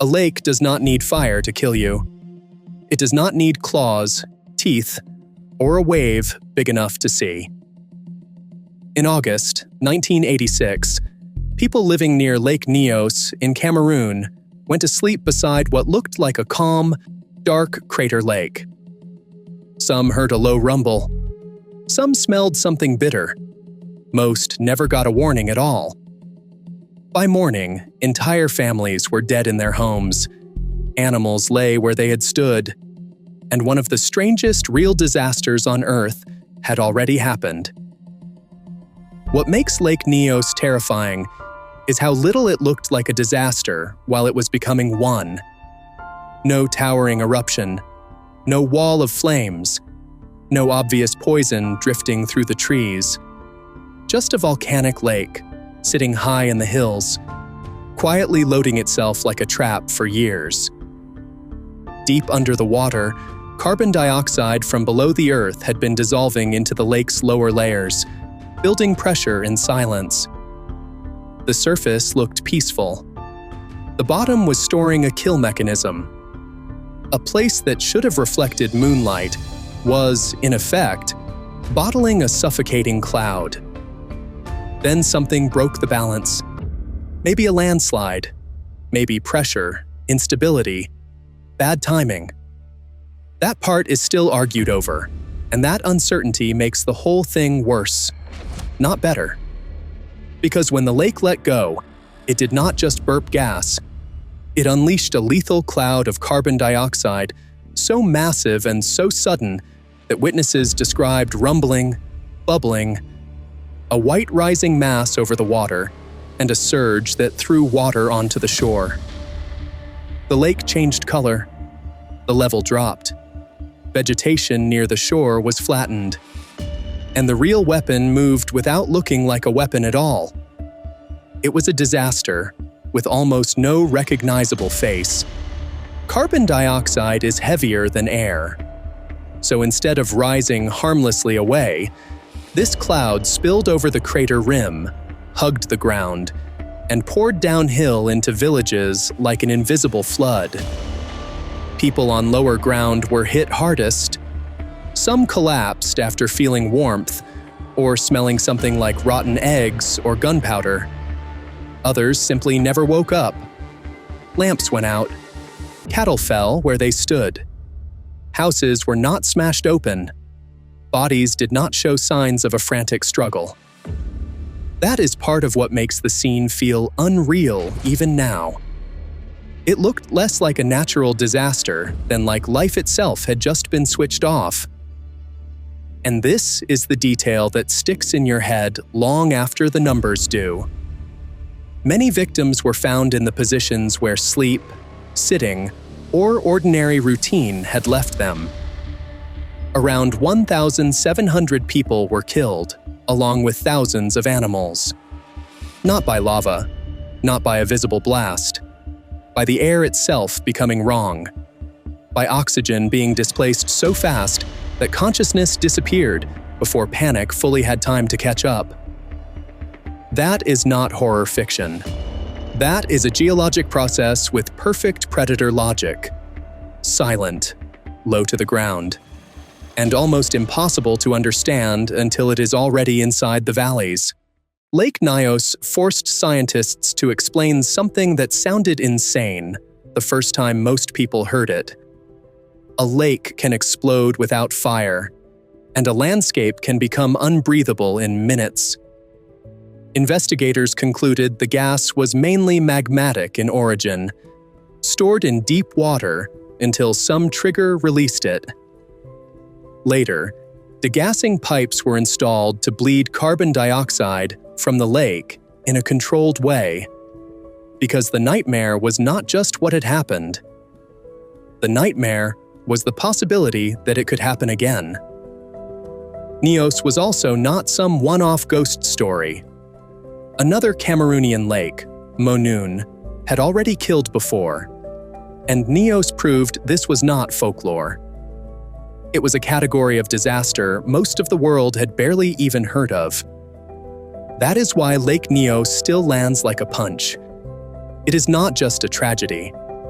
A lake does not need fire to kill you. It does not need claws, teeth, or a wave big enough to see. In August 1986, people living near Lake Nyos in Cameroon went to sleep beside what looked like a calm, dark crater lake. Some heard a low rumble. Some smelled something bitter. Most never got a warning at all. By morning, entire families were dead in their homes. Animals lay where they had stood. And one of the strangest real disasters on Earth had already happened. What makes Lake Nyos terrifying is how little it looked like a disaster while it was becoming one. No towering eruption, no wall of flames, no obvious poison drifting through the trees. Just a volcanic lake, sitting high in the hills, quietly loading itself like a trap for years. Deep under the water, carbon dioxide from below the earth had been dissolving into the lake's lower layers, building pressure in silence. The surface looked peaceful. The bottom was storing a kill mechanism. A place that should have reflected moonlight was, in effect, bottling a suffocating cloud. Then something broke the balance. Maybe a landslide, maybe pressure, instability, bad timing. That part is still argued over, and that uncertainty makes the whole thing worse, not better. Because when the lake let go, it did not just burp gas. It unleashed a lethal cloud of carbon dioxide, so massive and so sudden that witnesses described rumbling, bubbling, a white rising mass over the water, and a surge that threw water onto the shore. The lake changed color. The level dropped. Vegetation near the shore was flattened. And the real weapon moved without looking like a weapon at all. It was a disaster, with almost no recognizable face. Carbon dioxide is heavier than air. So instead of rising harmlessly away, this cloud spilled over the crater rim, hugged the ground, and poured downhill into villages like an invisible flood. People on lower ground were hit hardest. Some collapsed after feeling warmth, or smelling something like rotten eggs or gunpowder. Others simply never woke up. Lamps went out. Cattle fell where they stood. Houses were not smashed open. Bodies did not show signs of a frantic struggle. That is part of what makes the scene feel unreal even now. It looked less like a natural disaster than like life itself had just been switched off. And this is the detail that sticks in your head long after the numbers do. Many victims were found in the positions where sleep, sitting, or ordinary routine had left them. Around 1,700 people were killed, along with thousands of animals. Not by lava, not by a visible blast, by the air itself becoming wrong, by oxygen being displaced so fast that consciousness disappeared before panic fully had time to catch up. That is not horror fiction. That is a geologic process with perfect predator logic. Silent, low to the ground, and almost impossible to understand until it is already inside the valleys. Lake Nyos forced scientists to explain something that sounded insane the first time most people heard it. A lake can explode without fire, and a landscape can become unbreathable in minutes. Investigators concluded the gas was mainly magmatic in origin, stored in deep water until some trigger released it. Later, degassing pipes were installed to bleed carbon dioxide from the lake in a controlled way, because the nightmare was not just what had happened. The nightmare was the possibility that it could happen again. Nyos was also not some one-off ghost story. Another Cameroonian lake, Monoun, had already killed before, and Nyos proved this was not folklore. It was a category of disaster most of the world had barely even heard of. That is why Lake Nyos still lands like a punch. It is not just a tragedy.